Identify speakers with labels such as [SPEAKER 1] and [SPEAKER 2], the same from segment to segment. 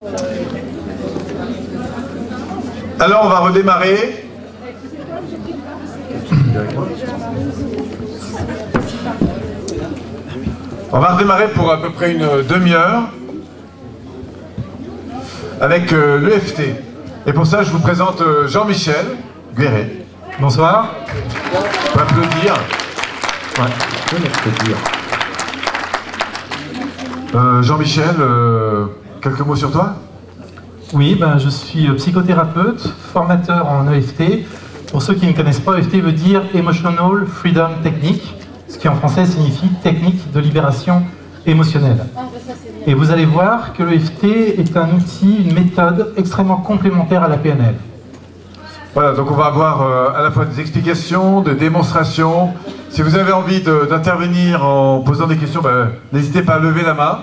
[SPEAKER 1] Alors on va redémarrer. On va redémarrer pour à peu près une demi-heure avec l'EFT. Et pour ça, je vous présente Jean-Michel Guéret. Bonsoir. On peut applaudir. Ouais. Jean-Michel, quelques mots sur toi?
[SPEAKER 2] Oui, je suis psychothérapeute, formateur en EFT. Pour ceux qui ne connaissent pas, EFT veut dire Emotional Freedom Technique, ce qui en français signifie technique de libération émotionnelle. Et vous allez voir que l'EFT est un outil, une méthode extrêmement complémentaire à la PNL.
[SPEAKER 1] Voilà, donc on va avoir à la fois des explications, des démonstrations. Si vous avez envie d'intervenir en posant des questions, n'hésitez pas à lever la main.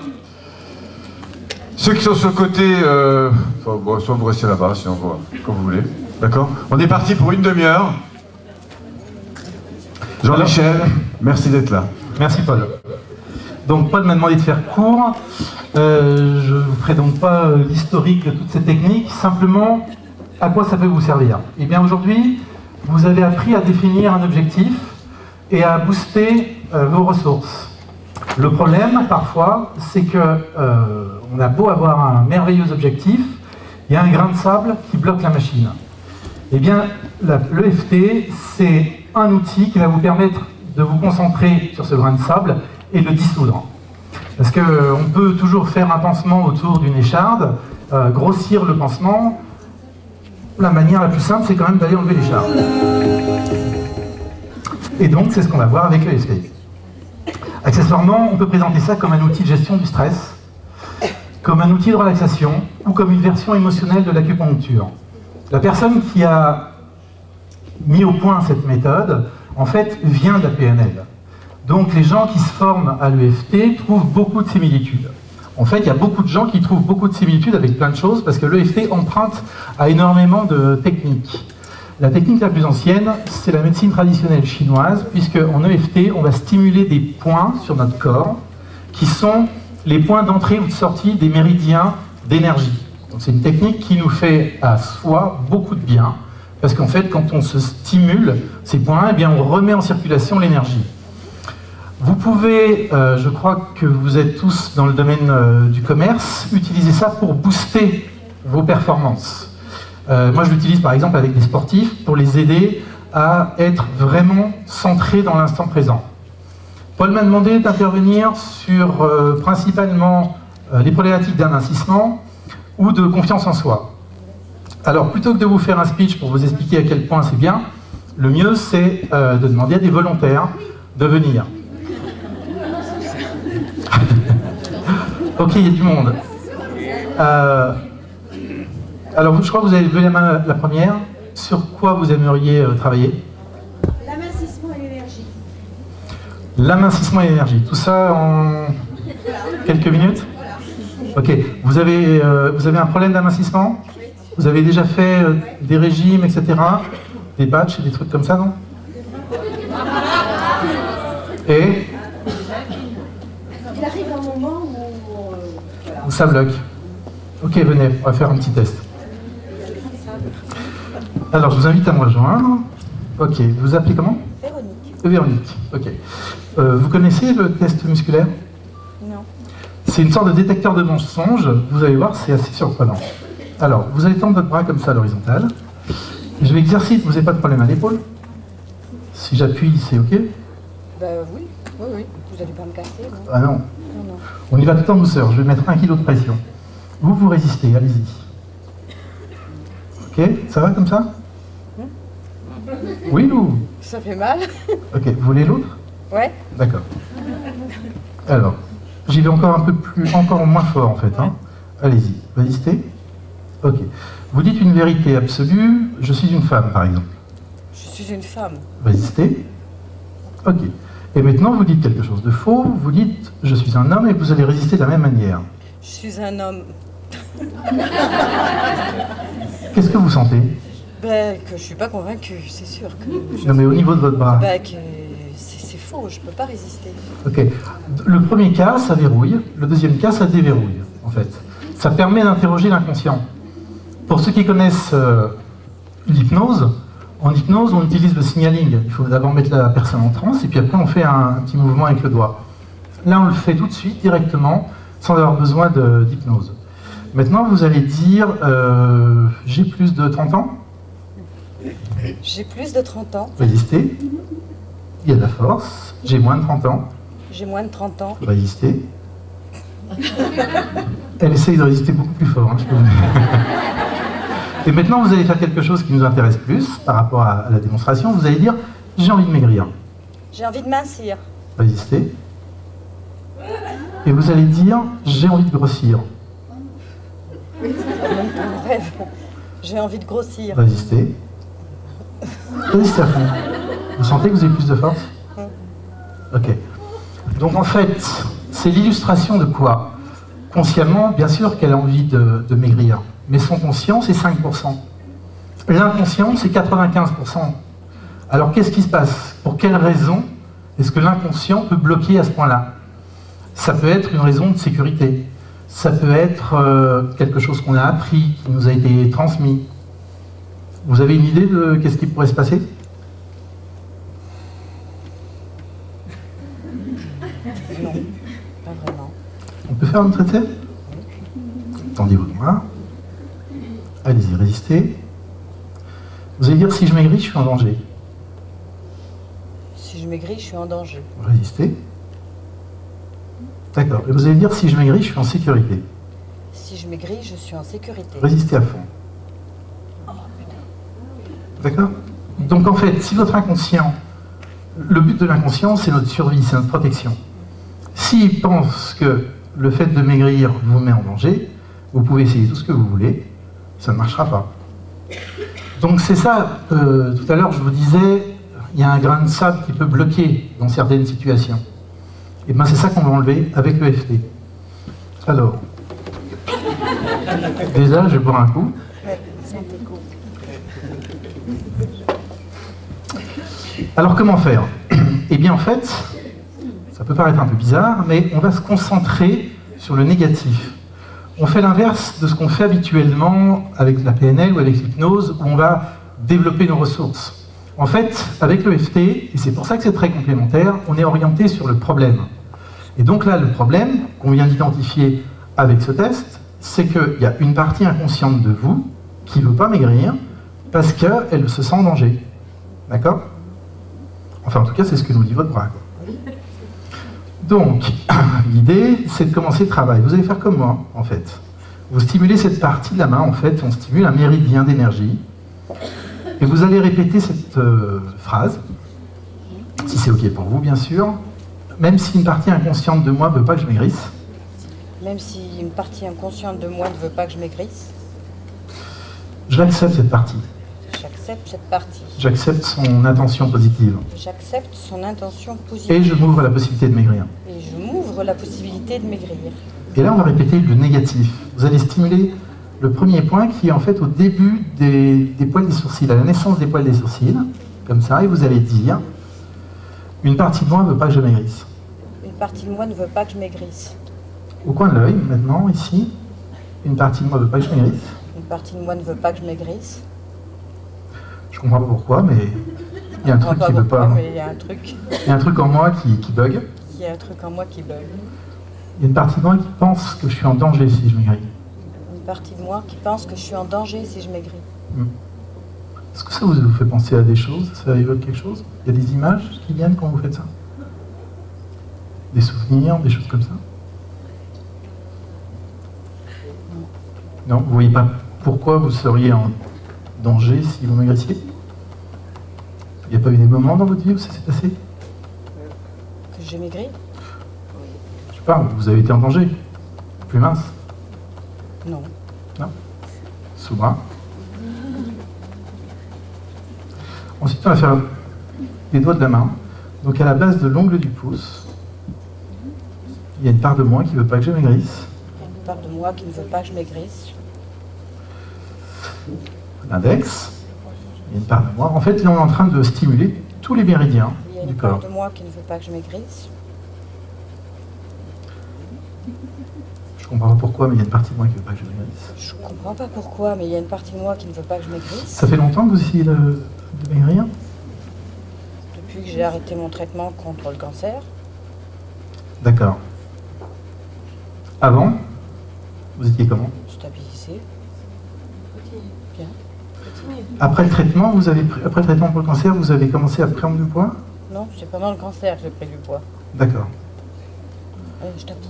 [SPEAKER 1] Ceux qui sont sur le côté, soit vous restez là-bas, sinon comme vous voulez. D'accord? On est parti pour une demi-heure. Jean-Michel, merci d'être là.
[SPEAKER 2] Merci Paul. Donc Paul m'a demandé de faire court. Je ne vous ferai donc pas l'historique de toutes ces techniques, simplement à quoi ça peut vous servir. Eh bien aujourd'hui, vous avez appris à définir un objectif et à booster vos ressources. Le problème, parfois, c'est que on a beau avoir un merveilleux objectif, il y a un grain de sable qui bloque la machine. Eh bien, l'EFT, c'est un outil qui va vous permettre de vous concentrer sur ce grain de sable et le dissoudre. Parce qu'on peut toujours faire un pansement autour d'une écharde, grossir le pansement. La manière la plus simple, c'est quand même d'aller enlever l'écharde. Et donc, c'est ce qu'on va voir avec l'EFT. Accessoirement, on peut présenter ça comme un outil de gestion du stress, comme un outil de relaxation, ou comme une version émotionnelle de l'acupuncture. La personne qui a mis au point cette méthode, en fait, vient de la PNL. Donc les gens qui se forment à l'EFT trouvent beaucoup de similitudes. En fait, il y a beaucoup de gens qui trouvent beaucoup de similitudes avec plein de choses, parce que l'EFT emprunte à énormément de techniques. La technique la plus ancienne, c'est la médecine traditionnelle chinoise, puisque en EFT, on va stimuler des points sur notre corps, qui sont les points d'entrée ou de sortie des méridiens d'énergie. C'est une technique qui nous fait à soi beaucoup de bien, parce qu'en fait, quand on se stimule ces points, eh bien, on remet en circulation l'énergie. Vous pouvez, je crois que vous êtes tous dans le domaine du commerce, utiliser ça pour booster vos performances. Moi, je l'utilise par exemple avec des sportifs pour les aider à être vraiment centrés dans l'instant présent. Paul m'a demandé d'intervenir sur principalement les problématiques d'amincissement ou de confiance en soi. Alors, plutôt que de vous faire un speech pour vous expliquer à quel point c'est bien, le mieux c'est de demander à des volontaires de venir. Ok, il y a du monde. Alors, je crois que vous avez levé la main la première. Sur quoi vous aimeriez travailler?
[SPEAKER 3] L'amincissement et l'énergie.
[SPEAKER 2] L'amincissement et l'énergie. Tout ça en quelques minutes? Ok. Vous avez un problème d'amincissement? Vous avez déjà fait des régimes, etc. Des batchs et des trucs comme ça, non? Et
[SPEAKER 3] Il arrive un moment où
[SPEAKER 2] ça bloque. Ok, venez, on va faire un petit test. Alors, je vous invite à me rejoindre. Ok, vous vous appelez comment?
[SPEAKER 3] Véronique.
[SPEAKER 2] Véronique, ok. Vous connaissez le test musculaire?
[SPEAKER 3] Non.
[SPEAKER 2] C'est une sorte de détecteur de mensonges. Vous allez voir, c'est assez surprenant. Alors, vous allez tendre votre bras comme ça à l'horizontale. Je vais exercer, vous n'avez pas de problème à l'épaule? Si j'appuie, c'est ok?
[SPEAKER 3] Oui. Vous n'allez pas me casser, non?
[SPEAKER 2] Ah non.
[SPEAKER 3] Non.
[SPEAKER 2] On y va tout en douceur. Je vais mettre 1 kg de pression. Vous résistez, allez-y. Ok, ça va comme ça? Oui ou?
[SPEAKER 3] Ça fait mal.
[SPEAKER 2] Ok, vous voulez l'autre?
[SPEAKER 3] Ouais.
[SPEAKER 2] D'accord. Alors, j'y vais encore un peu plus, encore moins fort en fait. Hein. Allez-y, résistez. Ok. Vous dites une vérité absolue, je suis une femme par exemple.
[SPEAKER 3] Je suis une femme.
[SPEAKER 2] Résistez. Ok. Et maintenant vous dites quelque chose de faux, vous dites je suis un homme et vous allez résister de la même manière.
[SPEAKER 3] Je suis un homme.
[SPEAKER 2] Qu'est-ce que vous sentez?
[SPEAKER 3] Que je suis pas convaincue, c'est sûr que...
[SPEAKER 2] Non mais au niveau de votre bras.
[SPEAKER 3] Que c'est faux, je peux pas résister.
[SPEAKER 2] Ok. Le premier cas, ça verrouille. Le deuxième cas, ça déverrouille, en fait. Ça permet d'interroger l'inconscient. Pour ceux qui connaissent l'hypnose, en hypnose, on utilise le signaling. Il faut d'abord mettre la personne en transe, et puis après, on fait un petit mouvement avec le doigt. Là, on le fait tout de suite, directement, sans avoir besoin d'hypnose. Maintenant, vous allez dire, j'ai plus de 30 ans.
[SPEAKER 3] J'ai plus de 30 ans.
[SPEAKER 2] Résister. Il y a de la force. J'ai moins de 30 ans.
[SPEAKER 3] J'ai moins de 30 ans.
[SPEAKER 2] Résister. Elle essaye de résister beaucoup plus fort. Hein, je peux vous dire. Et maintenant, vous allez faire quelque chose qui nous intéresse plus par rapport à la démonstration. Vous allez dire, j'ai envie de maigrir.
[SPEAKER 3] J'ai envie de mincir.
[SPEAKER 2] Résister. Et vous allez dire, j'ai envie de grossir.
[SPEAKER 3] Même pour le rêve. J'ai envie de grossir.
[SPEAKER 2] Résister. Résistez à fond. Vous sentez que vous avez plus de force? Ok. Donc en fait, c'est l'illustration de quoi? Consciemment, bien sûr qu'elle a envie de maigrir. Mais son conscient, c'est 5%. L'inconscient, c'est 95%. Alors qu'est-ce qui se passe? Pour quelle raison est-ce que l'inconscient peut bloquer à ce point-là? Ça peut être une raison de sécurité. Ça peut être quelque chose qu'on a appris, qui nous a été transmis. Vous avez une idée de qu'est-ce qui pourrait se passer?
[SPEAKER 3] Non, pas vraiment.
[SPEAKER 2] On peut faire notre essai? Tendez vos doigts. Allez-y, résistez. Vous allez dire, si je maigris, je suis en danger.
[SPEAKER 3] Si je maigris, je suis en danger.
[SPEAKER 2] Résistez. D'accord. Et vous allez dire, si je maigris, je suis en sécurité.
[SPEAKER 3] Si je maigris, je suis en sécurité.
[SPEAKER 2] Résistez à fond. D'accord? Donc en fait, si votre inconscient, le but de l'inconscient, c'est notre survie, c'est notre protection. S'il pense que le fait de maigrir vous met en danger, vous pouvez essayer tout ce que vous voulez, ça ne marchera pas. Donc c'est ça, tout à l'heure je vous disais, il y a un grain de sable qui peut bloquer dans certaines situations. Et bien c'est ça qu'on va enlever avec l'EFT. Alors, déjà je vais boire un coup. Alors comment faire? Eh bien en fait, ça peut paraître un peu bizarre, mais on va se concentrer sur le négatif. On fait l'inverse de ce qu'on fait habituellement avec la PNL ou avec l'hypnose, où on va développer nos ressources. En fait, avec l'EFT, et c'est pour ça que c'est très complémentaire, on est orienté sur le problème. Et donc là, le problème qu'on vient d'identifier avec ce test, c'est qu'il y a une partie inconsciente de vous qui ne veut pas maigrir parce qu'elle se sent en danger. D'accord? Enfin, en tout cas, c'est ce que nous dit votre bras. Donc, l'idée, c'est de commencer le travail. Vous allez faire comme moi, en fait. Vous stimulez cette partie de la main, en fait, on stimule un méridien d'énergie. Et vous allez répéter cette phrase, si c'est OK pour vous, bien sûr. Même si une partie inconsciente de moi ne veut pas que je maigrisse.
[SPEAKER 3] Même si une partie inconsciente de moi ne veut pas que je maigrisse.
[SPEAKER 2] J'accepte cette partie.
[SPEAKER 3] J'accepte cette partie.
[SPEAKER 2] J'accepte son intention positive.
[SPEAKER 3] J'accepte son intention positive.
[SPEAKER 2] Et je m'ouvre à la possibilité de maigrir.
[SPEAKER 3] Et je m'ouvre la possibilité de maigrir.
[SPEAKER 2] Et là, on va répéter le négatif. Vous allez stimuler le premier point qui est en fait au début des poils des sourcils, à la naissance des poils des sourcils, comme ça, et vous allez dire une partie de moi ne veut pas que je maigrisse.
[SPEAKER 3] Une partie de moi ne veut pas que je maigrisse.
[SPEAKER 2] Au coin de l'œil, maintenant, ici, une partie de moi ne veut pas que je maigrisse.
[SPEAKER 3] Une partie de moi ne veut pas que je maigrisse.
[SPEAKER 2] Je comprends pas pourquoi, mais il y a un truc qui veut pas.
[SPEAKER 3] Mais il y a un truc.
[SPEAKER 2] Il y a un truc en moi qui bug.
[SPEAKER 3] Il y a un truc en moi qui bug.
[SPEAKER 2] Il y a une partie de moi qui pense que je suis en danger si je maigris.
[SPEAKER 3] Une partie de moi qui pense que je suis en danger si je maigris.
[SPEAKER 2] Est-ce que ça vous fait penser à des choses? Ça évoque quelque chose? Il y a des images qui viennent quand vous faites ça? Des souvenirs, des choses comme ça? Non, vous voyez pas pourquoi vous seriez en danger si vous maigrissiez? Il n'y a pas eu des moments dans votre vie où ça s'est passé?
[SPEAKER 3] Que j'ai maigri?
[SPEAKER 2] Je sais pas, vous avez été en danger? Plus mince?
[SPEAKER 3] Non.
[SPEAKER 2] Non? Sous bras? Ensuite, on va faire les doigts de la main. Donc à la base de l'ongle du pouce, il y a une part de moi qui ne veut pas que je maigrisse.
[SPEAKER 3] Il y a une part de moi qui ne veut pas que je maigrisse.
[SPEAKER 2] L'index, il y a une part de moi. En fait, là, on est en train de stimuler tous les méridiens
[SPEAKER 3] Il y a
[SPEAKER 2] du
[SPEAKER 3] une part
[SPEAKER 2] corps.
[SPEAKER 3] de moi qui ne veut pas que je maigrisse.
[SPEAKER 2] Je comprends pas pourquoi, mais il y a une partie de moi qui veut pas que je maigrisse.
[SPEAKER 3] Je comprends pas pourquoi, mais il y a une partie de moi qui ne veut pas que je maigrisse.
[SPEAKER 2] Ça fait longtemps que vous essayez de maigrir?
[SPEAKER 3] Depuis que j'ai arrêté mon traitement contre le cancer.
[SPEAKER 2] D'accord. Avant, vous étiez comment?
[SPEAKER 3] Stabilisé. Bien.
[SPEAKER 2] Après le traitement, après le traitement pour le cancer, vous avez commencé à prendre du poids?
[SPEAKER 3] Non, c'est pendant le cancer que j'ai pris du poids.
[SPEAKER 2] D'accord.
[SPEAKER 3] Je t'appuie.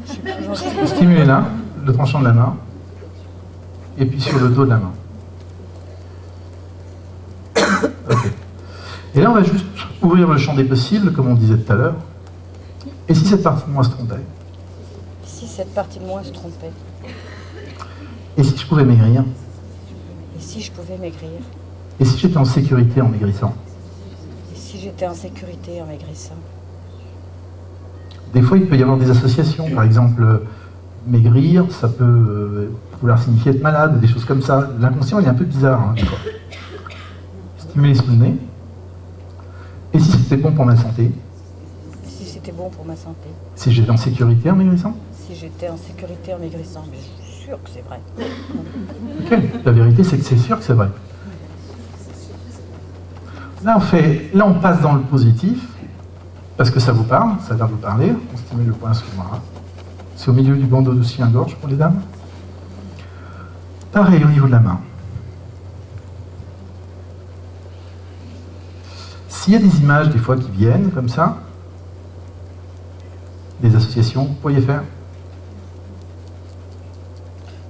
[SPEAKER 3] Je suis toujours...
[SPEAKER 2] Stimulez là, le tranchant de la main, et puis sur le dos de la main. Ok. Et là, on va juste ouvrir le champ des possibles, comme on disait tout à l'heure. Et si cette partie de moi se trompait?
[SPEAKER 3] Si cette partie de moi se trompait?
[SPEAKER 2] Et si je pouvais maigrir?
[SPEAKER 3] Et si je pouvais maigrir?
[SPEAKER 2] Et si j'étais en sécurité en maigrissant?
[SPEAKER 3] Et si j'étais en sécurité en maigrissant?
[SPEAKER 2] Des fois, il peut y avoir des associations. Par exemple, maigrir, ça peut vouloir signifier être malade, des choses comme ça. L'inconscient, il est un peu bizarre, hein, des fois. Stimuler sous le nez. Et si c'était bon pour ma santé?
[SPEAKER 3] Et si c'était bon pour ma santé?
[SPEAKER 2] Si j'étais en sécurité en maigrissant?
[SPEAKER 3] Si j'étais en sécurité en maigrissant? Mais je suis sûre que c'est vrai.
[SPEAKER 2] Ok. La vérité, c'est que c'est sûr que c'est vrai. Là, on passe dans le positif. Parce que ça vous parle, ça vient vous parler, on stimule le point sous-marin. C'est au milieu du bandeau de soutien-gorge pour les dames. Pareil au niveau de la main. S'il y a des images des fois qui viennent comme ça, des associations, vous pourriez faire?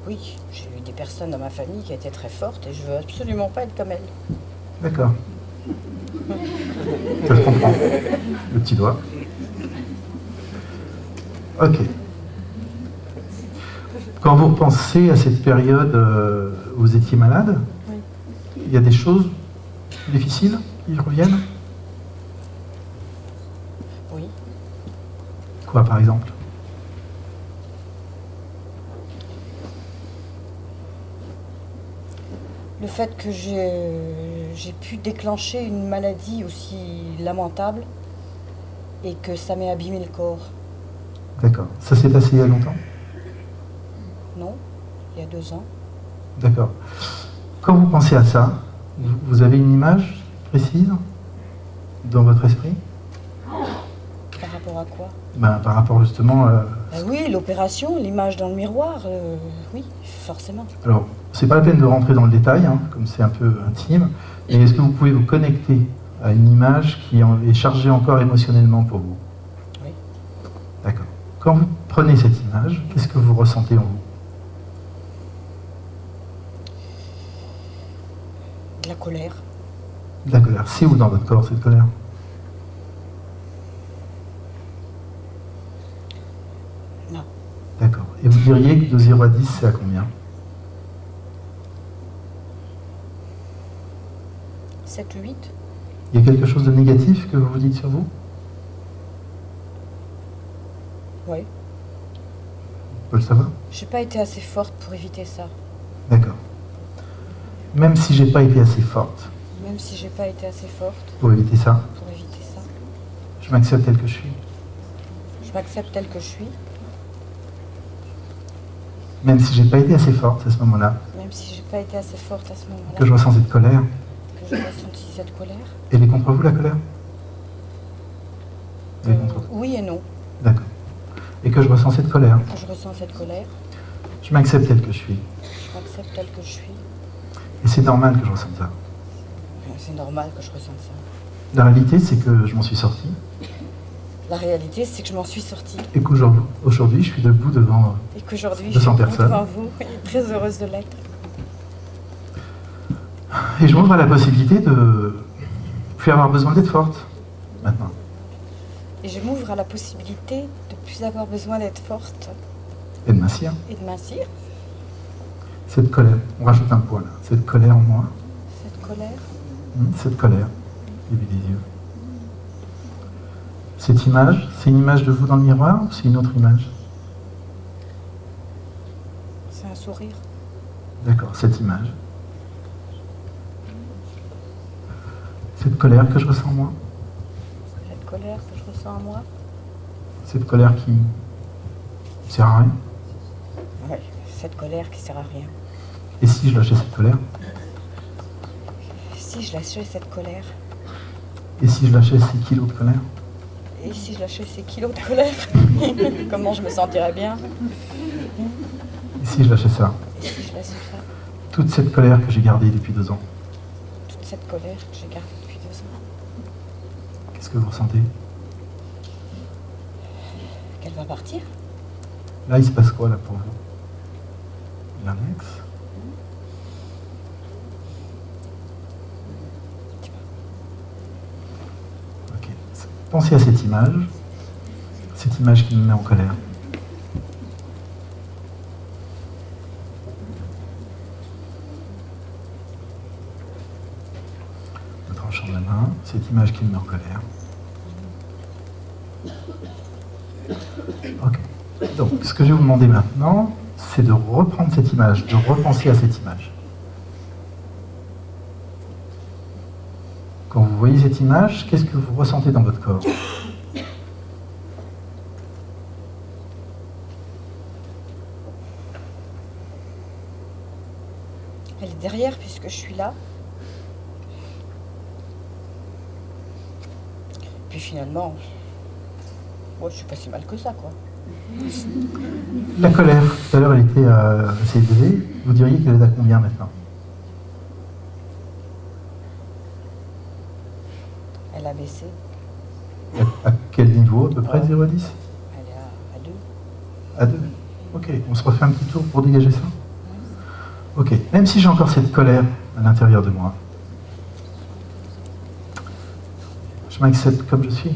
[SPEAKER 3] Oui, j'ai eu des personnes dans ma famille qui étaient très fortes et je veux absolument pas être comme elles.
[SPEAKER 2] D'accord. Ça se comprend. Le petit doigt. Ok. Quand vous repensez à cette période où vous étiez malade,
[SPEAKER 3] Oui.
[SPEAKER 2] il y a des choses difficiles qui reviennent?
[SPEAKER 3] Oui.
[SPEAKER 2] Quoi, par exemple?
[SPEAKER 3] Le fait que j'ai pu déclencher une maladie aussi lamentable et que ça m'ait abîmé le corps.
[SPEAKER 2] D'accord. Ça s'est passé il y a longtemps?
[SPEAKER 3] Non, il y a 2 ans.
[SPEAKER 2] D'accord. Quand vous pensez à ça, vous avez une image précise dans votre esprit?
[SPEAKER 3] Par rapport à quoi?
[SPEAKER 2] Par rapport justement...
[SPEAKER 3] Oui, l'opération, l'image dans le miroir, oui, forcément.
[SPEAKER 2] Alors, c'est pas la peine de rentrer dans le détail, hein, comme c'est un peu intime, mais est-ce que vous pouvez vous connecter à une image qui est chargée encore émotionnellement pour vous?
[SPEAKER 3] Oui.
[SPEAKER 2] D'accord. Quand vous prenez cette image, qu'est-ce que vous ressentez en vous?
[SPEAKER 3] De la colère.
[SPEAKER 2] De la colère. C'est où dans votre corps cette colère?
[SPEAKER 3] Non.
[SPEAKER 2] D'accord. Et vous diriez que de 0 à 10, c'est à combien?
[SPEAKER 3] 7 ou 8.
[SPEAKER 2] Il y a quelque chose de négatif que vous vous dites sur vous?
[SPEAKER 3] Oui.
[SPEAKER 2] On peut le savoir?
[SPEAKER 3] J'ai pas été assez forte pour éviter ça.
[SPEAKER 2] D'accord. Même si j'ai pas été assez forte
[SPEAKER 3] Même si j'ai pas été assez forte
[SPEAKER 2] pour éviter ça,
[SPEAKER 3] pour éviter ça.
[SPEAKER 2] je m'accepte tel que je suis.
[SPEAKER 3] Je m'accepte telle que je suis.
[SPEAKER 2] Même si j'ai pas été assez forte à ce moment-là,
[SPEAKER 3] Même si j'ai pas été assez forte à ce moment-là.
[SPEAKER 2] que je ressens cette colère.
[SPEAKER 3] Que je ressenti cette colère.
[SPEAKER 2] Elle est contre vous, la colère? Elle est contre vous.
[SPEAKER 3] Oui et non.
[SPEAKER 2] D'accord. Et que je ressens cette colère.
[SPEAKER 3] Que je ressens cette colère.
[SPEAKER 2] Je m'accepte tel que je suis.
[SPEAKER 3] Je m'accepte telle que je suis.
[SPEAKER 2] Et c'est normal que je ressente ça.
[SPEAKER 3] C'est normal que je ressente ça.
[SPEAKER 2] La réalité, c'est que je m'en suis sorti.
[SPEAKER 3] La réalité, c'est que je m'en suis sortie.
[SPEAKER 2] Et qu'aujourd'hui, je suis debout devant
[SPEAKER 3] Et qu'aujourd'hui, je
[SPEAKER 2] 200
[SPEAKER 3] suis
[SPEAKER 2] personnes.
[SPEAKER 3] devant vous et très heureuse de l'être.
[SPEAKER 2] Et je m'ouvre à la possibilité de plus avoir besoin d'être forte, maintenant.
[SPEAKER 3] Et je m'ouvre à la possibilité de plus avoir besoin d'être forte
[SPEAKER 2] Et de mincir.
[SPEAKER 3] et de mincir.
[SPEAKER 2] Cette colère, on rajoute un point là. Cette colère en moi.
[SPEAKER 3] Cette colère.
[SPEAKER 2] Cette colère, début des yeux. Cette image, c'est une image de vous dans le miroir ou c'est une autre image?
[SPEAKER 3] C'est un sourire.
[SPEAKER 2] D'accord, cette image. Cette colère que je ressens en moi.
[SPEAKER 3] Cette colère que je ressens en moi.
[SPEAKER 2] Cette colère qui ne sert à rien.
[SPEAKER 3] Ouais, cette colère qui sert à rien.
[SPEAKER 2] Et si je lâchais cette colère?
[SPEAKER 3] Si je lâchais cette colère?
[SPEAKER 2] Et si je lâchais ces kilos de colère?
[SPEAKER 3] Et si je lâchais ces kilos de colère? Comment je me sentirais bien?
[SPEAKER 2] Et si je lâchais ça?
[SPEAKER 3] Et si je lâchais ça?
[SPEAKER 2] Toute cette colère que j'ai gardée depuis 2 ans.
[SPEAKER 3] Toute cette colère que j'ai gardée depuis 2 ans.
[SPEAKER 2] Qu'est-ce que vous ressentez?
[SPEAKER 3] Qu'elle va partir?
[SPEAKER 2] Là, il se passe quoi, là, pour vous? L'index? Ok. Pensez à cette image qui me met en colère. Le tranchant de la main, cette image qui me met en colère. Ok. Donc, ce que je vais vous demander maintenant, c'est de reprendre cette image, de repenser à cette image. Quand vous voyez cette image, qu'est-ce que vous ressentez dans votre corps?
[SPEAKER 3] Elle est derrière puisque je suis là. Puis finalement, ouais, je suis pas si mal que ça, quoi.
[SPEAKER 2] La colère, tout à l'heure, elle était assez élevée. Vous diriez qu'elle est à combien maintenant?
[SPEAKER 3] Elle a baissé.
[SPEAKER 2] À quel niveau, à peu près, 0 à 10?
[SPEAKER 3] Elle est à 2.
[SPEAKER 2] À 2. Ok, on se refait un petit tour pour dégager ça? Ok, même si j'ai encore cette colère à l'intérieur de moi, je m'accepte comme je suis.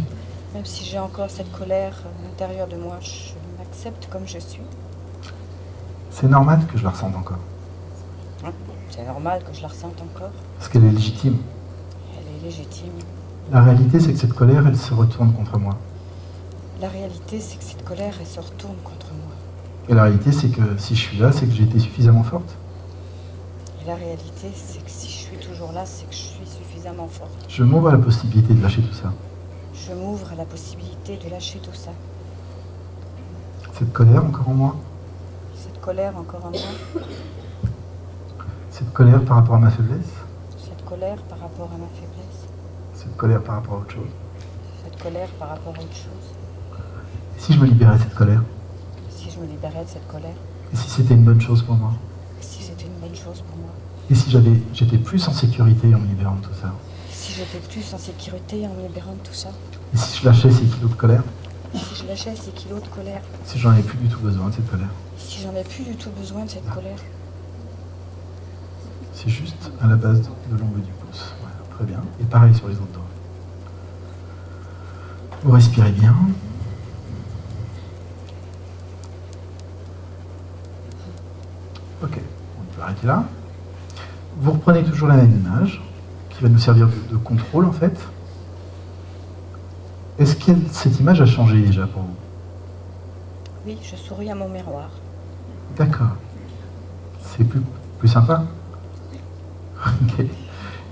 [SPEAKER 3] Même si j'ai encore cette colère à l'intérieur de moi, je m'accepte comme je suis.
[SPEAKER 2] C'est normal que je la ressente encore.
[SPEAKER 3] C'est normal que je la ressente encore.
[SPEAKER 2] Parce qu'elle est légitime.
[SPEAKER 3] Elle est légitime.
[SPEAKER 2] La réalité, c'est que cette colère, elle se retourne contre moi.
[SPEAKER 3] La réalité, c'est que cette colère, elle se retourne contre moi.
[SPEAKER 2] Et la réalité, c'est que si je suis là, c'est que j'ai été suffisamment forte.
[SPEAKER 3] Et la réalité, c'est que si je suis toujours là, c'est que je suis suffisamment forte.
[SPEAKER 2] Je m'ouvre à la possibilité de lâcher tout ça.
[SPEAKER 3] Je m'ouvre à la possibilité de lâcher tout ça.
[SPEAKER 2] Cette colère encore en moi.
[SPEAKER 3] Cette colère encore en moi.
[SPEAKER 2] Cette colère par rapport à ma faiblesse.
[SPEAKER 3] Cette colère par rapport à ma faiblesse.
[SPEAKER 2] Cette colère par rapport à autre chose.
[SPEAKER 3] Cette colère par rapport à autre chose.
[SPEAKER 2] Et si je me libérais de cette colère?
[SPEAKER 3] Si je me libérais de cette colère?
[SPEAKER 2] Et si c'était une bonne chose pour moi?
[SPEAKER 3] Et si c'était une bonne chose pour moi?
[SPEAKER 2] Et si j'étais plus en sécurité en me libérant de tout ça?
[SPEAKER 3] Si j'étais plus en sécurité en me libérant de tout ça?
[SPEAKER 2] Et si je lâchais ces kilos de colère?
[SPEAKER 3] Si je lâchais ces kilos de colère?
[SPEAKER 2] Si j'en avais plus du tout besoin de cette colère?
[SPEAKER 3] Si j'en ai plus du tout besoin de cette colère?
[SPEAKER 2] C'est juste à la base de l'ongle du pouce. Voilà, très bien. Et pareil sur les autres doigts. Vous respirez bien. Ok, on peut arrêter là. Vous reprenez toujours la même image, qui va nous servir de contrôle en fait. Est-ce que cette image a changé déjà pour vous?
[SPEAKER 3] Oui, je souris à mon miroir.
[SPEAKER 2] D'accord. C'est plus sympa? Ok.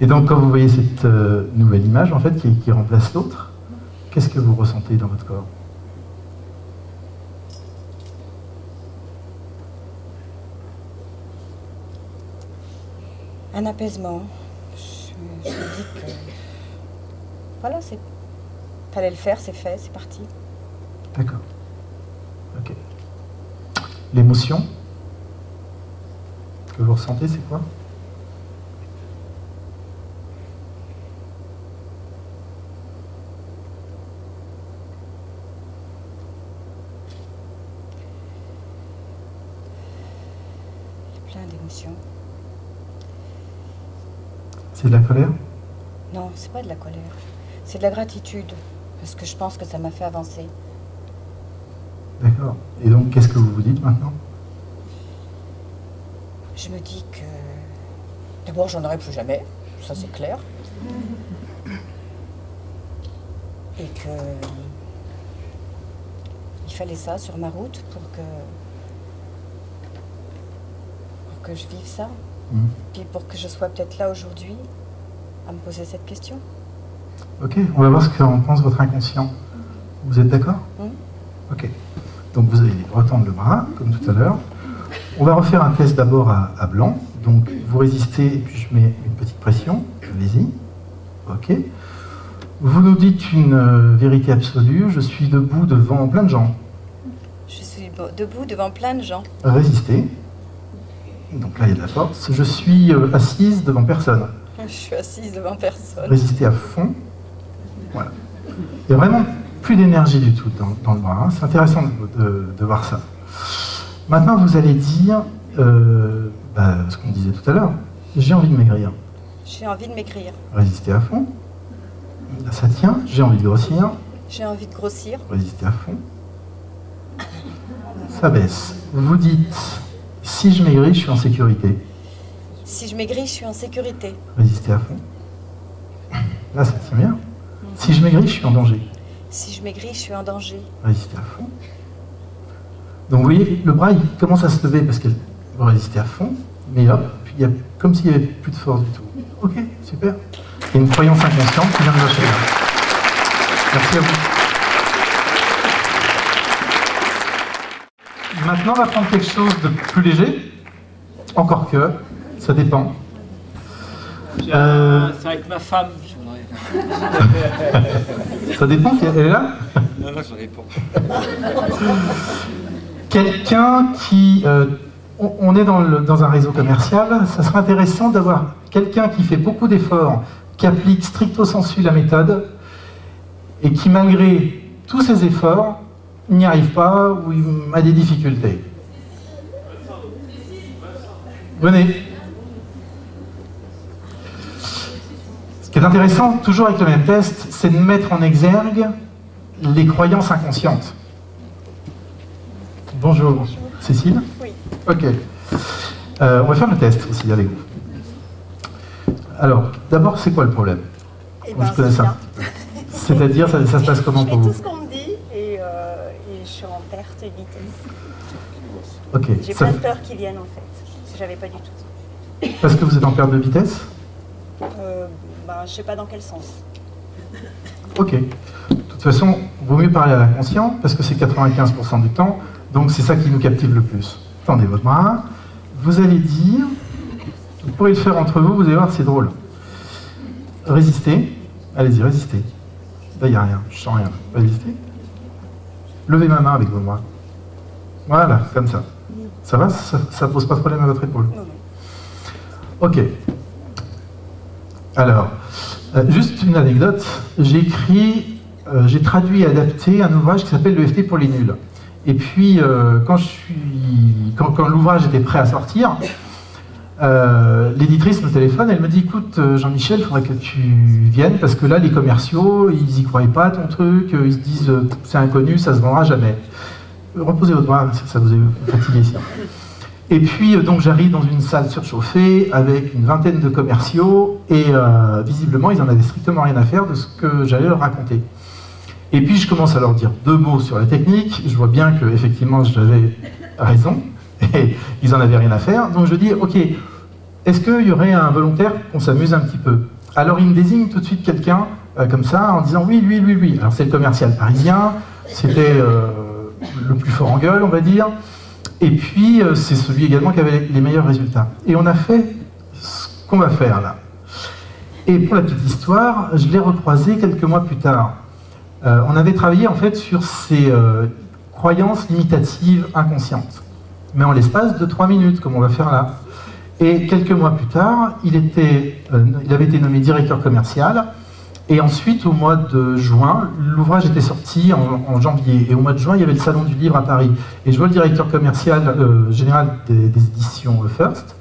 [SPEAKER 2] Et donc quand vous voyez cette nouvelle image en fait qui remplace l'autre, qu'est-ce que vous ressentez dans votre corps?
[SPEAKER 3] Un apaisement. Je me dis que... Voilà, fallait le faire, c'est fait, c'est parti.
[SPEAKER 2] D'accord. Ok. L'émotion que vous ressentez, c'est quoi?
[SPEAKER 3] Il y a plein d'émotions.
[SPEAKER 2] C'est de la colère?
[SPEAKER 3] Non, c'est pas de la colère. C'est de la gratitude. Parce que je pense que ça m'a fait avancer.
[SPEAKER 2] D'accord. Et donc, qu'est-ce que vous vous dites maintenant?
[SPEAKER 3] Je me dis que... D'abord, j'en aurai plus jamais. Ça, c'est clair. Et que... Il fallait ça sur ma route pour que je vive ça. Puis pour que je sois peut-être là aujourd'hui à me poser cette question.
[SPEAKER 2] Ok, on va voir ce qu'en pense votre inconscient. Vous êtes d'accord? Ok. Donc vous allez retendre le bras, comme tout à l'heure. On va refaire un test d'abord à blanc. Donc vous résistez, et puis je mets une petite pression. Allez-y. OK. Vous nous dites une vérité absolue. Je suis debout devant plein de gens.
[SPEAKER 3] Je suis debout devant plein de gens.
[SPEAKER 2] Résistez. Donc là, il y a de la force. Je suis assise devant personne.
[SPEAKER 3] Je suis assise devant personne.
[SPEAKER 2] Résistez à fond. Voilà. Il n'y a vraiment plus d'énergie du tout dans le bras. Hein. C'est intéressant de voir ça. Maintenant, vous allez dire ce qu'on disait tout à l'heure. J'ai envie de maigrir.
[SPEAKER 3] J'ai envie de maigrir.
[SPEAKER 2] Résistez à fond. Là, ça tient. J'ai envie de grossir.
[SPEAKER 3] J'ai envie de grossir.
[SPEAKER 2] Résistez à fond. Ça baisse. Vous dites, si je maigris, je suis en sécurité.
[SPEAKER 3] Si je maigris, je suis en sécurité.
[SPEAKER 2] Résistez à fond. Là, ça tient bien. Si je maigris, je suis en danger.
[SPEAKER 3] Si je maigris, je suis en danger.
[SPEAKER 2] Résistez à fond. Donc vous voyez, le bras il commence à se lever parce que vous résistez à fond, mais hop, puis il y a comme s'il n'y avait plus de force du tout. Ok, super. Il y a une croyance inconsciente qui vient de lâcher là. Merci à vous. Maintenant, on va prendre quelque chose de plus léger, encore que, ça dépend.
[SPEAKER 4] C'est avec ma femme.
[SPEAKER 2] Ça dépend, elle est là?
[SPEAKER 4] Non, ça dépend.
[SPEAKER 2] Quelqu'un qui... on est dans un réseau commercial, ça serait intéressant d'avoir quelqu'un qui fait beaucoup d'efforts, qui applique stricto sensu la méthode, et qui malgré tous ses efforts, n'y arrive pas ou il a des difficultés. Venez. Ce qui est intéressant, toujours avec le même test, c'est de mettre en exergue les croyances inconscientes. Bonjour. Cécile?
[SPEAKER 3] Oui.
[SPEAKER 2] Ok. On va faire le test aussi avec vous. Alors, d'abord, c'est quoi le problème?
[SPEAKER 3] Eh
[SPEAKER 2] je connais ça. C'est-à-dire, ça se passe comment pour vous?
[SPEAKER 3] Je fais tout ce qu'on me dit et je suis en perte de vitesse.
[SPEAKER 2] Ok.
[SPEAKER 3] J'ai plein de peurs qui viennent en fait. J'avais pas du tout.
[SPEAKER 2] Parce que vous êtes en perte de vitesse?
[SPEAKER 3] Je sais pas dans quel sens.
[SPEAKER 2] Ok. De toute façon, vaut mieux parler à l'inconscient parce que c'est 95% du temps. Donc c'est ça qui nous captive le plus. Tendez votre bras. Vous allez dire, vous pourrez le faire entre vous, vous allez voir, c'est drôle. Résistez. Allez-y, résistez. Là, il n'y a rien, je sens rien. Résistez. Levez ma main avec vos bras. Voilà, comme ça. Ça va? Ça pose pas de problème à votre épaule? Ok. Alors, juste une anecdote. J'ai traduit et adapté un ouvrage qui s'appelle l'EFT pour les nuls. Et puis, quand l'ouvrage était prêt à sortir, l'éditrice me téléphone, elle me dit, écoute Jean-Michel, il faudrait que tu viennes, parce que là, les commerciaux, ils n'y croient pas à ton truc, ils se disent, c'est inconnu, ça se vendra jamais. Reposez votre bras, ça vous est fatigué ici. Et puis, donc, j'arrive dans une salle surchauffée, avec une vingtaine de commerciaux, et visiblement, ils en avaient strictement rien à faire de ce que j'allais leur raconter. Et puis, je commence à leur dire 2 mots sur la technique, je vois bien que effectivement j'avais raison, et ils en avaient rien à faire, donc je dis, ok, est-ce qu'il y aurait un volontaire qu'on s'amuse un petit peu? Alors il me désigne tout de suite quelqu'un comme ça, en disant oui, lui. Alors c'est le commercial parisien, c'était le plus fort en gueule, on va dire, et puis c'est celui également qui avait les meilleurs résultats. Et on a fait ce qu'on va faire là. Et pour la petite histoire, je l'ai recroisé quelques mois plus tard. On avait travaillé en fait sur ces croyances limitatives inconscientes, mais en l'espace de 3 minutes, comme on va faire là. Et quelques mois plus tard, il avait été nommé directeur commercial, et ensuite au mois de juin, l'ouvrage était sorti en janvier, et au mois de juin, il y avait le salon du livre à Paris. Et je vois le directeur commercial général des éditions First,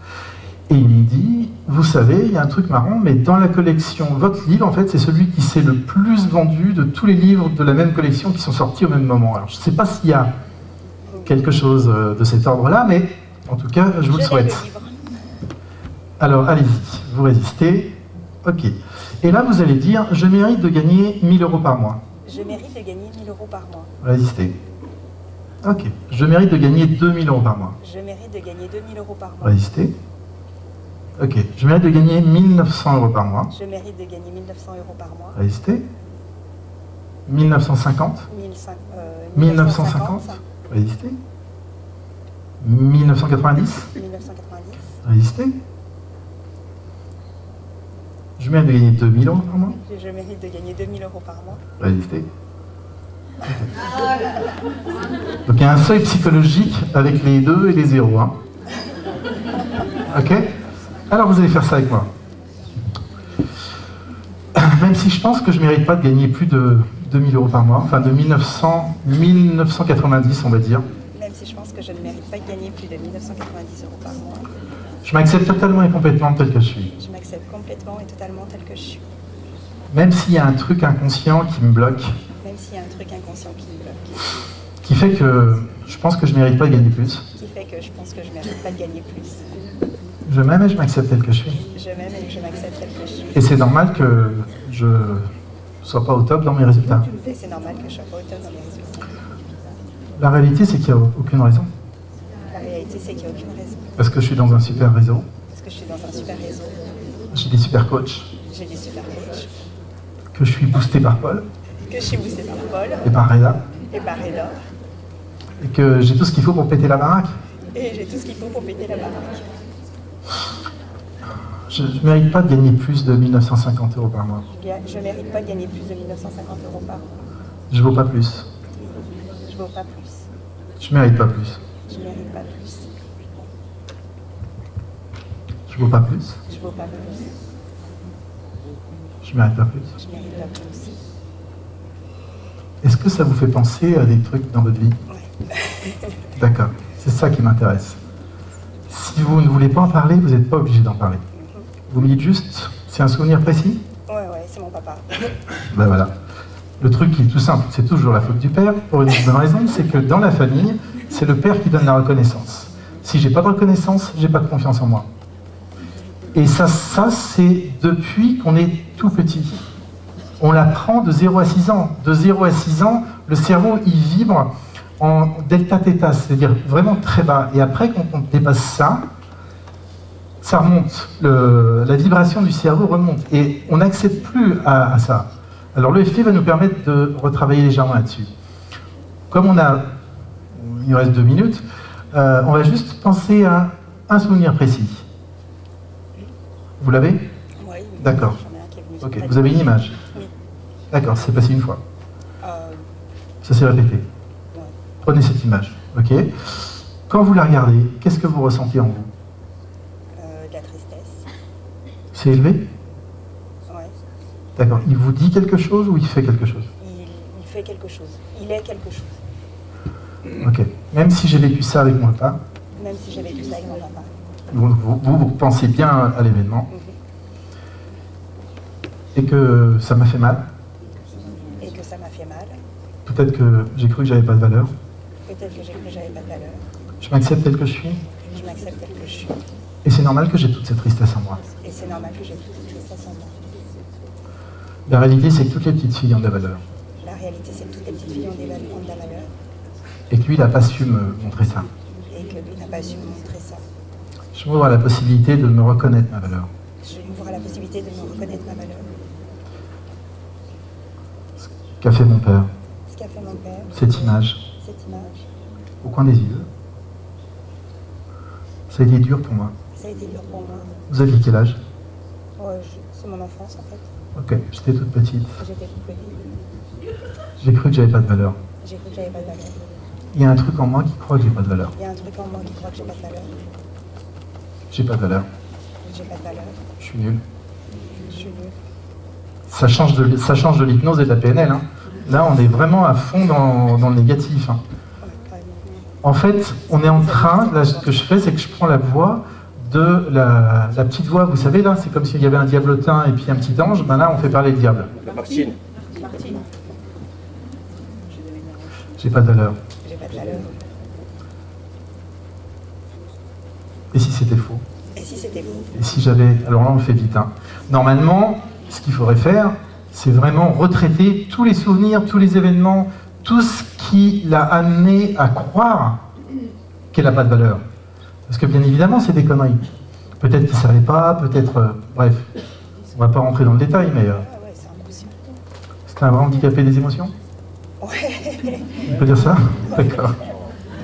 [SPEAKER 2] et il me dit, vous savez, il y a un truc marrant, mais dans la collection, votre livre, en fait, c'est celui qui s'est le plus vendu de tous les livres de la même collection qui sont sortis au même moment. Alors, je ne sais pas s'il y a quelque chose de cet ordre-là, mais en tout cas, je vous le souhaite. Alors, allez-y, vous résistez. Ok. Et là, vous allez dire, je mérite de gagner 1 000 € par mois.
[SPEAKER 3] Je mérite de gagner 1 000 € par mois.
[SPEAKER 2] Résistez. Ok. Je mérite de gagner 2 000 € par mois.
[SPEAKER 3] Je mérite de gagner 2 000 € par mois.
[SPEAKER 2] Résistez. Ok. Je mérite de gagner 1 900 € par mois.
[SPEAKER 3] Je mérite de gagner 1 900 € par mois.
[SPEAKER 2] Résistez. 1 950.
[SPEAKER 3] 1950.
[SPEAKER 2] Résistez. 1990.
[SPEAKER 3] 1990.
[SPEAKER 2] Résistez. Je mérite de gagner 2000 € par mois.
[SPEAKER 3] Je mérite de gagner 2000 € par mois.
[SPEAKER 2] Résistez. Donc il y a un seuil psychologique avec les 2 et les 0. Hein. Ok? Alors vous allez faire ça avec moi. Même si je pense que je ne mérite pas de gagner plus de 2000 € par mois, enfin de 1990 on va dire.
[SPEAKER 3] Même si je pense que je ne mérite pas de gagner plus de 1990 € par mois.
[SPEAKER 2] Je m'accepte totalement et complètement tel que je suis.
[SPEAKER 3] Je m'accepte complètement et totalement tel que je suis.
[SPEAKER 2] Même s'il y a un truc inconscient qui me bloque,
[SPEAKER 3] Même s'il y a un truc inconscient qui me bloque.
[SPEAKER 2] qui fait que je pense que je ne mérite pas de gagner plus.
[SPEAKER 3] Qui fait que je pense que je ne mérite pas de gagner plus.
[SPEAKER 2] Je m'aime et je m'accepte tel que je suis.
[SPEAKER 3] Je m'aime et je m'accepte tel que je suis.
[SPEAKER 2] Et c'est normal que je sois pas au top dans mes résultats.
[SPEAKER 3] Et c'est normal que je sois pas au top dans mes résultats.
[SPEAKER 2] La réalité, c'est qu'il n'y a aucune raison.
[SPEAKER 3] La réalité, c'est qu'il n'y a aucune raison.
[SPEAKER 2] Parce que je suis dans un super réseau,
[SPEAKER 3] Parce que je suis dans un super réseau.
[SPEAKER 2] j'ai des super coachs,
[SPEAKER 3] J'ai des super coachs.
[SPEAKER 2] que je suis boosté par Paul
[SPEAKER 3] Que je suis boostée par Paul
[SPEAKER 2] et par Reda,
[SPEAKER 3] et par Ella.
[SPEAKER 2] et que j'ai tout ce qu'il faut pour péter la baraque.
[SPEAKER 3] Et j'ai tout ce qu'il faut pour péter la baraque.
[SPEAKER 2] Je ne mérite pas de gagner plus de 1950 € par mois.
[SPEAKER 3] Je ne mérite pas de gagner plus de 1950 € par mois.
[SPEAKER 2] Je vaux pas plus.
[SPEAKER 3] Je ne vaux pas plus.
[SPEAKER 2] Je mérite pas plus.
[SPEAKER 3] Je ne mérite pas plus.
[SPEAKER 2] Je vaux pas plus.
[SPEAKER 3] Je ne vaux pas plus.
[SPEAKER 2] Je mérite pas plus.
[SPEAKER 3] Je ne mérite pas plus.
[SPEAKER 2] Est-ce que ça vous fait penser à des trucs dans votre vie?
[SPEAKER 3] Ouais.
[SPEAKER 2] D'accord, c'est ça qui m'intéresse. Si vous ne voulez pas en parler, vous n'êtes pas obligé d'en parler. Vous me dites juste, c'est un souvenir précis?
[SPEAKER 3] Ouais, c'est mon papa.
[SPEAKER 2] Ben voilà. Le truc qui est tout simple, c'est toujours la faute du père, pour une bonne raison, c'est que dans la famille, c'est le père qui donne la reconnaissance. Si j'ai pas de reconnaissance, j'ai pas de confiance en moi. Et ça c'est depuis qu'on est tout petit. On l'apprend de 0 à 6 ans. De 0 à 6 ans, le cerveau, il vibre en delta-theta, c'est-à-dire vraiment très bas. Et après, quand on dépasse ça, ça remonte. La vibration du cerveau remonte. Et on n'accède plus à ça. Alors l'EFT va nous permettre de retravailler légèrement là-dessus. Comme il nous reste 2 minutes, on va juste penser à un souvenir précis. Vous l'avez?
[SPEAKER 3] Oui.
[SPEAKER 2] D'accord.
[SPEAKER 3] J'en ai un qui est venu.
[SPEAKER 2] Ok, vous avez une image?
[SPEAKER 3] Oui.
[SPEAKER 2] D'accord, c'est passé une fois.
[SPEAKER 3] Euh,
[SPEAKER 2] Ça s'est répété.
[SPEAKER 3] ouais.
[SPEAKER 2] Prenez cette image, ok? Quand vous la regardez, qu'est-ce que vous ressentez en vous?
[SPEAKER 3] De la tristesse.
[SPEAKER 2] C'est élevé?
[SPEAKER 3] Ouais.
[SPEAKER 2] D'accord. Il vous dit quelque chose ou il fait quelque chose?
[SPEAKER 3] Il fait quelque chose. Il est quelque chose.
[SPEAKER 2] Ok. Même si j'ai vécu ça avec mon papa,
[SPEAKER 3] Même si j'ai vécu ça avec mon papa.
[SPEAKER 2] vous pensez bien à l'événement
[SPEAKER 3] Mhm.
[SPEAKER 2] et que ça m'a fait mal.
[SPEAKER 3] Et que ça m'a fait mal.
[SPEAKER 2] Peut-être que j'ai cru que j'avais pas de valeur.
[SPEAKER 3] Peut-être que j'ai cru que j'avais pas de valeur.
[SPEAKER 2] Je m'accepte tel que je suis
[SPEAKER 3] Je m'accepte tel que je suis.
[SPEAKER 2] et c'est normal que j'ai toute cette tristesse en moi.
[SPEAKER 3] Et c'est normal que j'ai toute cette tristesse en moi.
[SPEAKER 2] La réalité, c'est que toutes les petites filles ont de la valeur
[SPEAKER 3] La réalité, c'est que toutes les petites filles ont de la valeur.
[SPEAKER 2] et que lui, il n'a pas su me montrer ça.
[SPEAKER 3] Et que lui n'a pas su me montrer ça.
[SPEAKER 2] Je m'ouvre à la possibilité de me reconnaître ma valeur.
[SPEAKER 3] Je m'ouvre à la possibilité de me reconnaître ma valeur.
[SPEAKER 2] Qu'a fait mon père?
[SPEAKER 3] Ce qu'a fait mon père.
[SPEAKER 2] Cette image
[SPEAKER 3] Cette image.
[SPEAKER 2] au coin des yeux. Ça a été dur pour moi.
[SPEAKER 3] Ça a été dur pour moi.
[SPEAKER 2] Vous aviez quel âge?
[SPEAKER 3] Ouais, c'est mon enfance en fait.
[SPEAKER 2] Ok, j'étais toute petite.
[SPEAKER 3] J'étais toute petite.
[SPEAKER 2] J'ai cru que j'avais pas de valeur.
[SPEAKER 3] J'ai cru que j'avais pas de valeur.
[SPEAKER 2] Il y a un truc en moi qui croit que j'ai pas de valeur.
[SPEAKER 3] Il y a un truc en moi qui croit que j'ai pas de valeur.
[SPEAKER 2] J'ai pas de valeur.
[SPEAKER 3] J'ai pas de valeur.
[SPEAKER 2] Je suis nul.
[SPEAKER 3] Je suis nulle.
[SPEAKER 2] Ça change de l'hypnose et de la PNL. Hein. Là, on est vraiment à fond dans le négatif. Hein.
[SPEAKER 3] Ouais, carrément.
[SPEAKER 2] En fait, on est en train, là, ce que je fais, c'est que je prends la voix de la petite voix, vous savez, là, c'est comme s'il y avait un diablotin et puis un petit ange. Ben là, on fait parler le diable.
[SPEAKER 4] Martine.
[SPEAKER 3] Martine.
[SPEAKER 2] J'ai pas de valeur.
[SPEAKER 3] J'ai pas de valeur.
[SPEAKER 2] Et si c'était faux?
[SPEAKER 3] Et si c'était faux?
[SPEAKER 2] Et si j'avais... Alors là, on le fait vite. Hein. Normalement, ce qu'il faudrait faire, c'est vraiment retraiter tous les souvenirs, tous les événements, tout ce qui l'a amené à croire qu'elle n'a pas de valeur. Parce que bien évidemment, c'est des conneries. Peut-être qu'il ne savait pas, peut-être... bref, on ne va pas rentrer dans le détail, mais
[SPEAKER 3] Ah ouais, c'est inconscient.
[SPEAKER 2] c'était un vrai handicapé des émotions?
[SPEAKER 3] Ouais.
[SPEAKER 2] On peut dire ça? D'accord.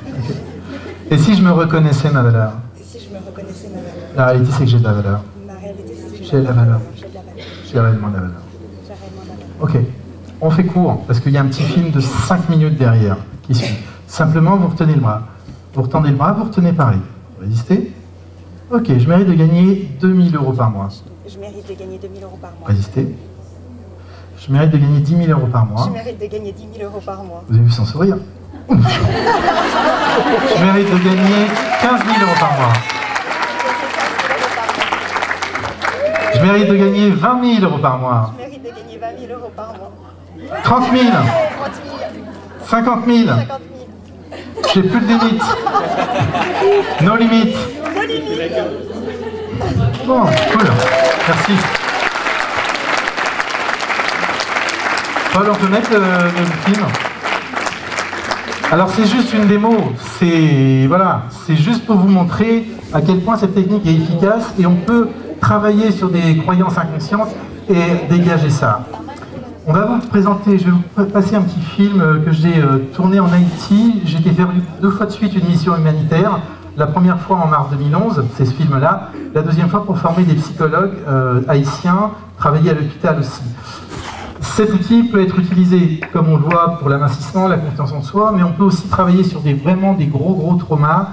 [SPEAKER 2] Ok. Et si je me reconnaissais ma valeur?
[SPEAKER 5] Et si je me reconnaissais ma valeur?
[SPEAKER 2] La réalité, c'est que j'ai de la valeur.
[SPEAKER 5] Ma réalité, c'est que
[SPEAKER 2] J'ai de la valeur.
[SPEAKER 5] j'ai de la valeur.
[SPEAKER 2] J'ai réellement de la valeur.
[SPEAKER 5] J'ai réellement de la valeur.
[SPEAKER 2] Ok, on fait court, parce qu'il y a un petit film de 5 minutes derrière qui suit. Simplement, vous retenez le bras. Vous retendez le bras, vous retenez pareil. Vous résistez? Ok, je mérite de gagner 2000 € par mois.
[SPEAKER 5] Je mérite de gagner 2000 € par mois.
[SPEAKER 2] Résistez. Je mérite de gagner 10 000 € par mois.
[SPEAKER 5] Je mérite de gagner 10 000 € par mois.
[SPEAKER 2] Vous avez vu son sourire? Je mérite de gagner 15 000 € par mois. Je mérite de gagner 20 000 € par mois.
[SPEAKER 5] Je mérite de gagner 20 000 € par mois.
[SPEAKER 2] 30 000.
[SPEAKER 5] 30 000.
[SPEAKER 2] 50 000.
[SPEAKER 5] 50 000.
[SPEAKER 2] J'ai plus de limite. No limite.
[SPEAKER 5] No limite.
[SPEAKER 2] Bon, cool. Merci. Paul, on peut mettre le film? Alors c'est juste une démo, c'est juste pour vous montrer à quel point cette technique est efficace et on peut travailler sur des croyances inconscientes et dégager ça. On va vous présenter, je vais vous passer un petit film que j'ai tourné en Haïti. J'ai été faire 2 fois de suite une mission humanitaire. La première fois en mars 2011, c'est ce film-là. La deuxième fois pour former des psychologues haïtiens, travailler à l'hôpital aussi. Cet outil peut être utilisé, comme on le voit, pour l'amincissement, la confiance en soi, mais on peut aussi travailler sur vraiment des gros traumas,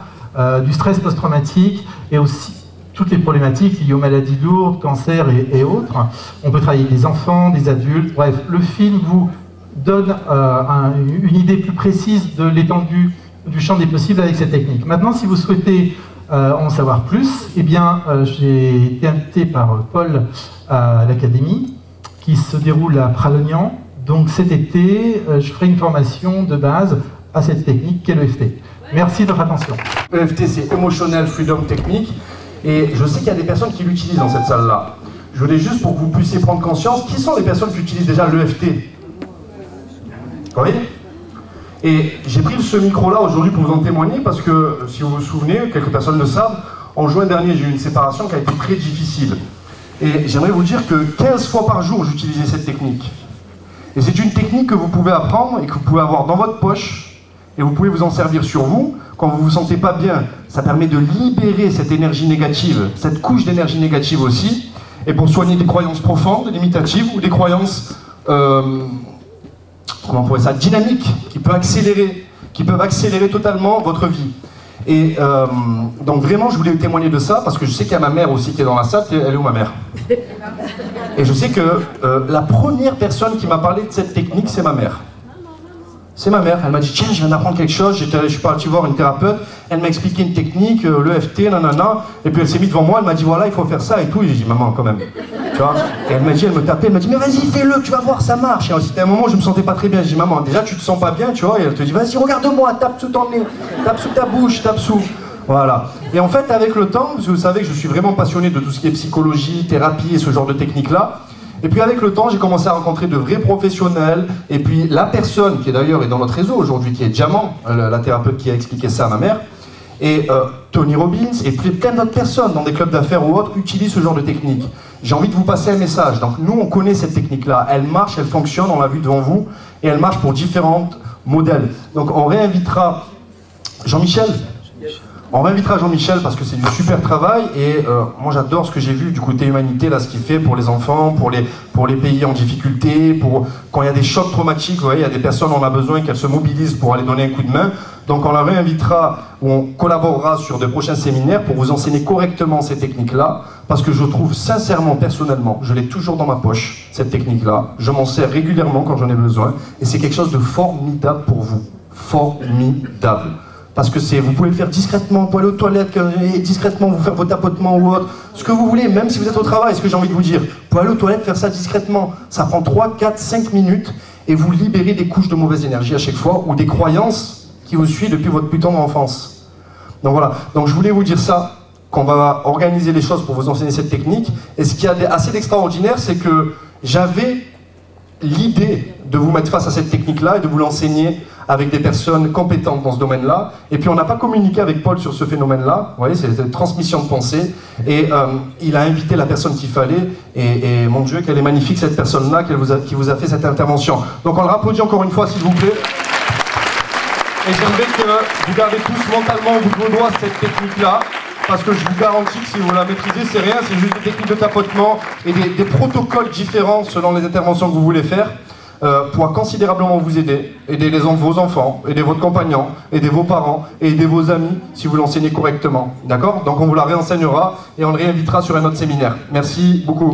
[SPEAKER 2] du stress post-traumatique et aussi toutes les problématiques liées aux maladies lourdes, cancer et autres. On peut travailler avec des enfants, des adultes, bref, le film vous donne une idée plus précise de l'étendue du champ des possibles avec cette technique. Maintenant, si vous souhaitez en savoir plus, eh bien, j'ai été invité par Paul à l'Académie, qui se déroule à Pralognan. Donc cet été, je ferai une formation de base à cette technique qu'est l'EFT. Merci de votre attention.
[SPEAKER 6] EFT, c'est Emotional Freedom Technique. Et je sais qu'il y a des personnes qui l'utilisent dans cette salle-là. Je voulais juste pour que vous puissiez prendre conscience, qui sont les personnes qui utilisent déjà l'EFT? Oui. Et j'ai pris ce micro-là aujourd'hui pour vous en témoigner parce que, si vous vous souvenez, quelques personnes le savent, en juin dernier, j'ai eu une séparation qui a été très difficile. Et j'aimerais vous dire que 15 fois par jour, j'utilisais cette technique. Et c'est une technique que vous pouvez apprendre et que vous pouvez avoir dans votre poche et vous pouvez vous en servir sur vous. Quand vous vous sentez pas bien, ça permet de libérer cette énergie négative, cette couche d'énergie négative aussi, et pour soigner des croyances profondes, limitatives, ou des croyances, comment on pourrait ça, dynamiques, qui peuvent accélérer totalement votre vie. Et donc vraiment, je voulais témoigner de ça, parce que je sais qu'il y a ma mère aussi qui est dans la salle. Elle est où ma mère? Et je sais que la première personne qui m'a parlé de cette technique, c'est ma mère. C'est ma mère, elle m'a dit, tiens, je viens d'apprendre quelque chose, je suis parti voir une thérapeute, elle m'a expliqué une technique, l'EFT, nanana, et puis elle s'est mise devant moi, elle m'a dit, voilà, il faut faire ça et tout, et j'ai dit, maman, quand même, tu vois, et elle m'a dit, elle me tapait, elle m'a dit, mais vas-y, fais-le, tu vas voir, ça marche, et c'était un moment où je me sentais pas très bien, j'ai dit, maman, déjà, tu te sens pas bien, tu vois, et elle te dit, vas-y, regarde-moi, tape sous ton nez, tape sous ta bouche, tape sous, voilà. Et en fait, avec le temps, parce que vous savez que je suis vraiment passionné de tout ce qui est psychologie, thérapie et ce genre de technique-là. Et puis avec le temps, j'ai commencé à rencontrer de vrais professionnels. Et puis la personne qui est d'ailleurs dans notre réseau aujourd'hui, qui est Diamant, la thérapeute qui a expliqué ça à ma mère, et Tony Robbins, et plein d'autres personnes dans des clubs d'affaires ou autres utilisent ce genre de technique. J'ai envie de vous passer un message. Donc nous, on connaît cette technique-là. Elle marche, elle fonctionne, on l'a vu devant vous, et elle marche pour différents modèles. Donc on réinvitera Jean-Michel. On réinvitera Jean-Michel parce que c'est du super travail et moi j'adore ce que j'ai vu du côté humanité, là, ce qu'il fait pour les enfants, pour les pays en difficulté, quand il y a des chocs traumatiques, vous voyez, il y a des personnes, on a besoin qu'elles se mobilisent pour aller donner un coup de main. Donc on la réinvitera ou on collaborera sur de prochains séminaires pour vous enseigner correctement ces techniques-là, parce que je trouve sincèrement, personnellement, je l'ai toujours dans ma poche, cette technique-là. Je m'en sers régulièrement quand j'en ai besoin et c'est quelque chose de formidable pour vous. Formidable. Parce que vous pouvez le faire discrètement, pour aller aux toilettes, et discrètement vous faire vos tapotements ou autre, ce que vous voulez, même si vous êtes au travail, ce que j'ai envie de vous dire. Pour aller aux toilettes, faire ça discrètement, ça prend 3, 4, 5 minutes, et vous libérez des couches de mauvaise énergie à chaque fois, ou des croyances qui vous suivent depuis votre putain d'enfance. Donc voilà, donc je voulais vous dire ça, qu'on va organiser les choses pour vous enseigner cette technique, et ce qui est assez d'extraordinaire, c'est que j'avais l'idée de vous mettre face à cette technique-là et de vous l'enseigner avec des personnes compétentes dans ce domaine-là. Et puis on n'a pas communiqué avec Paul sur ce phénomène-là, vous voyez, c'est une transmission de pensée, et il a invité la personne qu'il fallait, et mon Dieu, qu'elle est magnifique cette personne-là qui vous a fait cette intervention. Donc on le applaudit encore une fois, s'il vous plaît. Et j'aimerais que vous gardez tous mentalement au bout de vos doigts cette technique-là, parce que je vous garantis que si vous la maîtrisez, c'est rien, c'est juste des techniques de tapotement et des protocoles différents selon les interventions que vous voulez faire, pourra considérablement vous aider vos enfants, aider votre compagnon, aider vos parents, et aider vos amis si vous l'enseignez correctement. D'accord? Donc on vous la réenseignera et on le réinvitera sur un autre séminaire. Merci beaucoup.